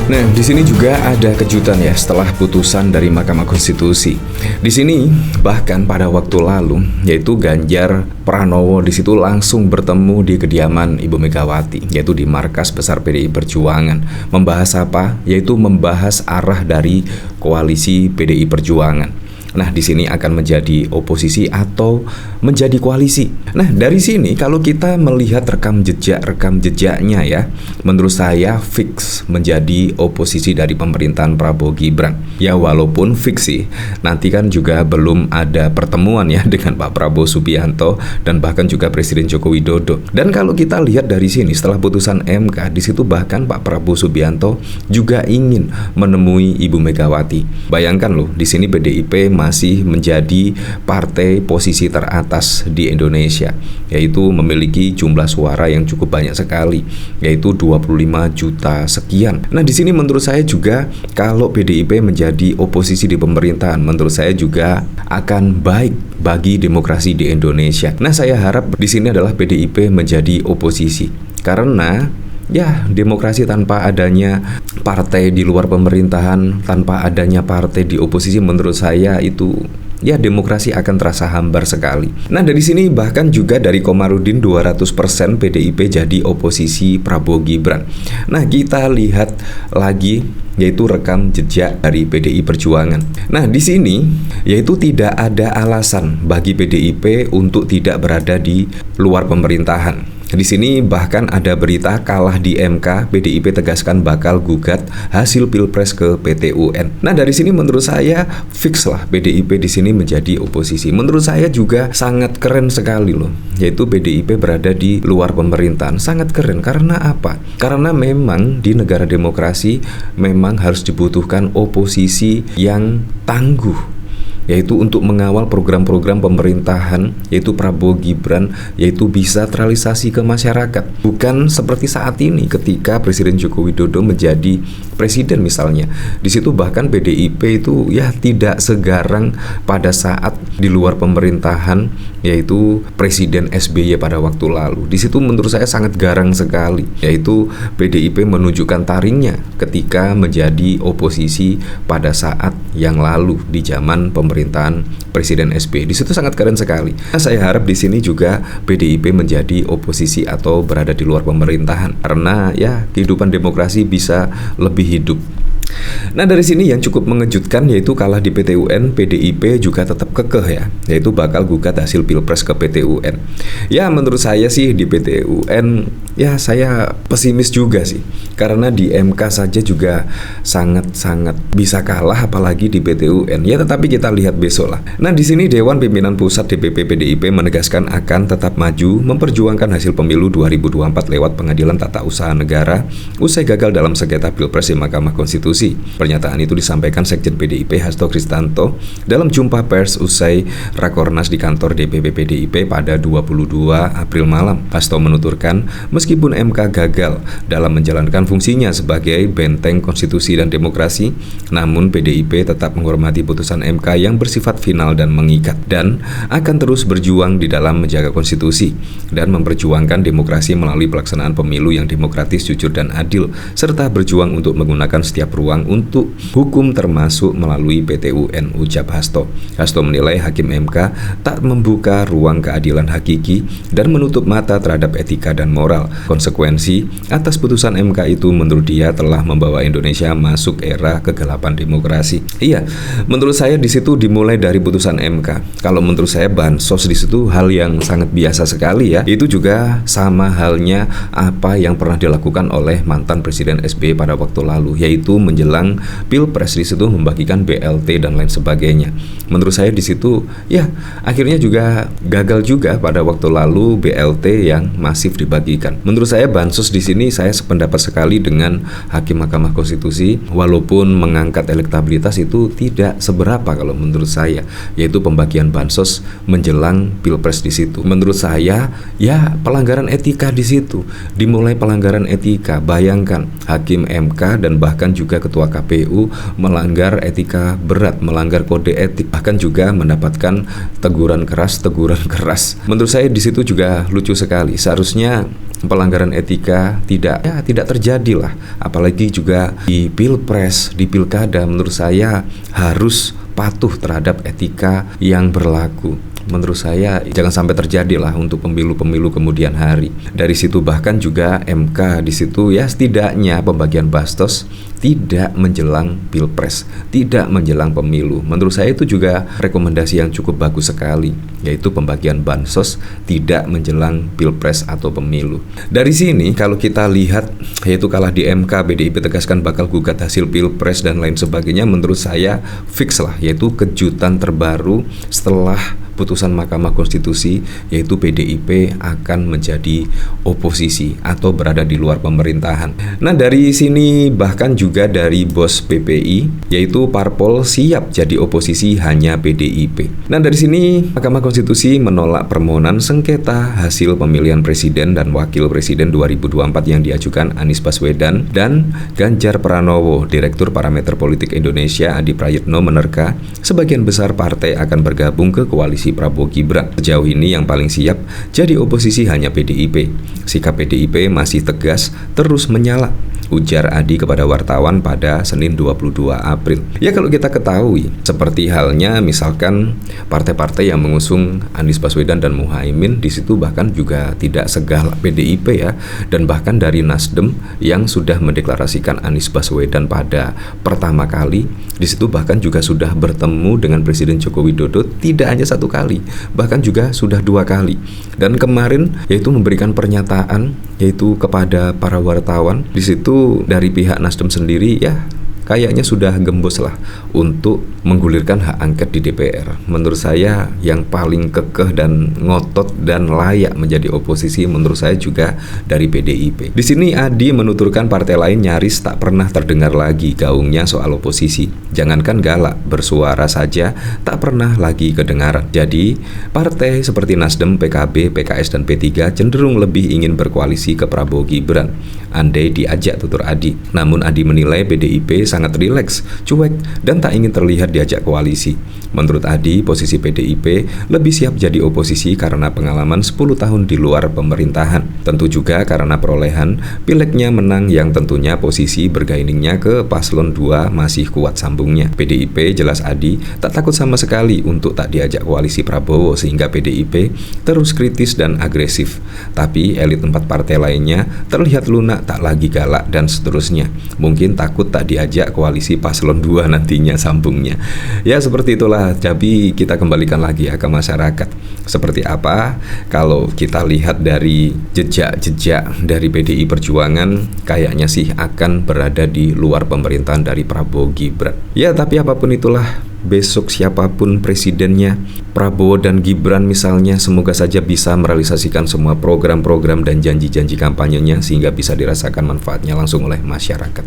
Nah, di sini juga ada kejutan ya setelah putusan dari Mahkamah Konstitusi. Di sini bahkan pada waktu lalu, yaitu Ganjar Pranowo di situ langsung bertemu di kediaman Ibu Megawati, yaitu di markas besar PDI Perjuangan. Membahas apa? Yaitu membahas arah dari koalisi PDI Perjuangan. Nah, di sini akan menjadi oposisi atau menjadi koalisi. Nah, dari sini kalau kita melihat rekam jejaknya ya, menurut saya fix menjadi oposisi dari pemerintahan Prabowo Gibran. Ya, walaupun fix sih, nanti kan juga belum ada pertemuan ya dengan Pak Prabowo Subianto dan bahkan juga Presiden Joko Widodo. Dan kalau kita lihat dari sini setelah putusan MK, di situ bahkan Pak Prabowo Subianto juga ingin menemui Ibu Megawati. Bayangkan loh, di sini PDIP masih menjadi partai posisi teratas di Indonesia, yaitu memiliki jumlah suara yang cukup banyak sekali, yaitu 25 juta sekian. Nah, di sini menurut saya juga kalau PDIP menjadi oposisi di pemerintahan, menurut saya juga akan baik bagi demokrasi di Indonesia. Nah, saya harap di sini adalah PDIP menjadi oposisi karena ya, demokrasi tanpa adanya partai di luar pemerintahan, tanpa adanya partai di oposisi, menurut saya itu ya demokrasi akan terasa hambar sekali. Nah, dari sini bahkan juga dari Komarudin 200% PDIP jadi oposisi Prabowo Gibran. Nah, kita lihat lagi yaitu rekam jejak dari PDI Perjuangan. Nah, di sini yaitu tidak ada alasan bagi PDIP untuk tidak berada di luar pemerintahan. Di sini bahkan ada berita kalah di MK, PDIP tegaskan bakal gugat hasil Pilpres ke PT UN. Nah, dari sini menurut saya fix lah PDIP di sini menjadi oposisi. Menurut saya juga sangat keren sekali loh, yaitu PDIP berada di luar pemerintahan. Sangat keren karena apa? Karena memang di negara demokrasi memang harus dibutuhkan oposisi yang tangguh, yaitu untuk mengawal program-program pemerintahan, yaitu Prabowo Gibran, yaitu bisa terrealisasi ke masyarakat. Bukan seperti saat ini ketika Presiden Joko Widodo menjadi presiden misalnya. Di situ bahkan PDIP itu ya tidak segarang pada saat di luar pemerintahan, yaitu Presiden SBY pada waktu lalu. Di situ menurut saya sangat garang sekali, yaitu PDIP menunjukkan taringnya ketika menjadi oposisi pada saat yang lalu di zaman pemerintahan Presiden SBY. Di situ sangat keren sekali. Nah, saya harap di sini juga PDIP menjadi oposisi atau berada di luar pemerintahan karena ya kehidupan demokrasi bisa lebih hidup. Nah, dari sini yang cukup mengejutkan yaitu kalah di PT UN, PDIP juga tetap kekeh ya, yaitu bakal gugat hasil Pilpres ke PT UN. Ya, menurut saya sih di PT UN ya saya pesimis juga sih, karena di MK saja juga sangat-sangat bisa kalah apalagi di PT UN. Ya, tetapi kita lihat besok lah. Nah, di sini Dewan Pimpinan Pusat DPP PDIP menegaskan akan tetap maju memperjuangkan hasil pemilu 2024 lewat Pengadilan Tata Usaha Negara usai gagal dalam sengketa Pilpres di Mahkamah Konstitusi. Pernyataan itu disampaikan Sekjen PDIP Hasto Kristanto dalam jumpa pers usai Rakornas di kantor DPP PDIP pada 22 April malam. Hasto menuturkan, meskipun MK gagal dalam menjalankan fungsinya sebagai benteng konstitusi dan demokrasi, namun PDIP tetap menghormati putusan MK yang bersifat final dan mengikat, dan akan terus berjuang di dalam menjaga konstitusi dan memperjuangkan demokrasi melalui pelaksanaan pemilu yang demokratis, jujur, dan adil, serta berjuang untuk menggunakan setiap ruang untuk hukum termasuk melalui PT UN, ucap Hasto. Hasto menilai Hakim MK tak membuka ruang keadilan hakiki dan menutup mata terhadap etika dan moral. Konsekuensi atas putusan MK itu menurut dia telah membawa Indonesia masuk era kegelapan demokrasi. Iya, menurut saya di situ dimulai dari putusan MK. Kalau menurut saya bansos di situ hal yang sangat biasa sekali ya. Itu juga sama halnya apa yang pernah dilakukan oleh mantan Presiden SBY pada waktu lalu, yaitu menjelang Pilpres di situ membagikan BLT dan lain sebagainya. Menurut saya di situ ya akhirnya juga gagal juga pada waktu lalu BLT yang masif dibagikan. Menurut saya bansos di sini saya sependapat sekali dengan Hakim Mahkamah Konstitusi, walaupun mengangkat elektabilitas itu tidak seberapa kalau menurut saya, yaitu pembagian bansos menjelang Pilpres di situ. Menurut saya ya pelanggaran etika di situ. Dimulai pelanggaran etika. Bayangkan Hakim MK dan bahkan juga ketua KPU melanggar etika berat, melanggar kode etik, bahkan juga mendapatkan teguran keras. Menurut saya di situ juga lucu sekali. Seharusnya pelanggaran etika tidak terjadi lah. Apalagi juga di pilpres, di pilkada, menurut saya harus patuh terhadap etika yang berlaku. Menurut saya jangan sampai terjadi lah untuk pemilu-pemilu kemudian hari. Dari situ bahkan juga MK di situ ya setidaknya pembagian bansos tidak menjelang pilpres, tidak menjelang pemilu. Menurut saya itu juga rekomendasi yang cukup bagus sekali, yaitu pembagian bansos tidak menjelang pilpres atau pemilu. Dari sini kalau kita lihat yaitu kalah di MK, PDIP tegaskan bakal gugat hasil pilpres dan lain sebagainya. Menurut saya fix lah, yaitu kejutan terbaru setelah putusan Mahkamah Konstitusi, yaitu PDIP akan menjadi oposisi atau berada di luar pemerintahan. Nah, dari sini bahkan juga dari bos PPI, yaitu parpol siap jadi oposisi hanya PDIP. Nah, dari sini Mahkamah Konstitusi menolak permohonan sengketa hasil pemilihan presiden dan wakil presiden 2024 yang diajukan Anies Baswedan dan Ganjar Pranowo. Direktur Parameter Politik Indonesia Adi Prayitno menerka sebagian besar partai akan bergabung ke koalisi Prabowo Gibran. Sejauh ini yang paling siap jadi oposisi hanya PDIP. Sikap PDIP masih tegas terus menyala, ujar Adi kepada wartawan pada Senin 22 April. Ya kalau kita ketahui, seperti halnya misalkan partai-partai yang mengusung Anies Baswedan dan Muhaimin, di situ bahkan juga tidak segalak PDIP ya, dan bahkan dari Nasdem yang sudah mendeklarasikan Anies Baswedan pada pertama kali, di situ bahkan juga sudah bertemu dengan Presiden Joko Widodo tidak hanya satu kali, bahkan juga sudah 2 kali. Dan kemarin yaitu memberikan pernyataan yaitu kepada para wartawan. Di situ dari pihak Nasdem sendiri ya kayaknya sudah gembos lah untuk menggulirkan hak angket di DPR. Menurut saya yang paling kekeh dan ngotot dan layak menjadi oposisi menurut saya juga dari PDIP. Di sini Adi menuturkan partai lain nyaris tak pernah terdengar lagi gaungnya soal oposisi. Jangankan galak, bersuara saja tak pernah lagi kedengaran. Jadi partai seperti Nasdem, PKB, PKS dan P3 cenderung lebih ingin berkoalisi ke Prabowo Gibran andai diajak, tutur Adi. Namun Adi menilai PDIP sangat rileks, cuek, dan tak ingin terlihat diajak koalisi. Menurut Adi, posisi PDIP lebih siap jadi oposisi karena pengalaman 10 tahun di luar pemerintahan. Tentu juga karena perolehan pileknya menang yang tentunya posisi bergainingnya ke paslon 2 masih kuat sambungnya. PDIP, jelas Adi, tak takut sama sekali untuk tak diajak koalisi Prabowo sehingga PDIP terus kritis dan agresif. Tapi elit 4 partai lainnya terlihat lunak, tak lagi galak dan seterusnya. Mungkin takut tak diajak koalisi paslon 2 nantinya sambungnya. Ya seperti itulah, tapi kita kembalikan lagi ya ke masyarakat. Seperti apa kalau kita lihat dari jejak-jejak dari PDI Perjuangan, kayaknya sih akan berada di luar pemerintahan dari Prabowo Gibran. Ya tapi apapun itulah, besok siapapun presidennya, Prabowo dan Gibran misalnya, semoga saja bisa merealisasikan semua program-program dan janji-janji kampanyenya sehingga bisa dirasakan manfaatnya langsung oleh masyarakat.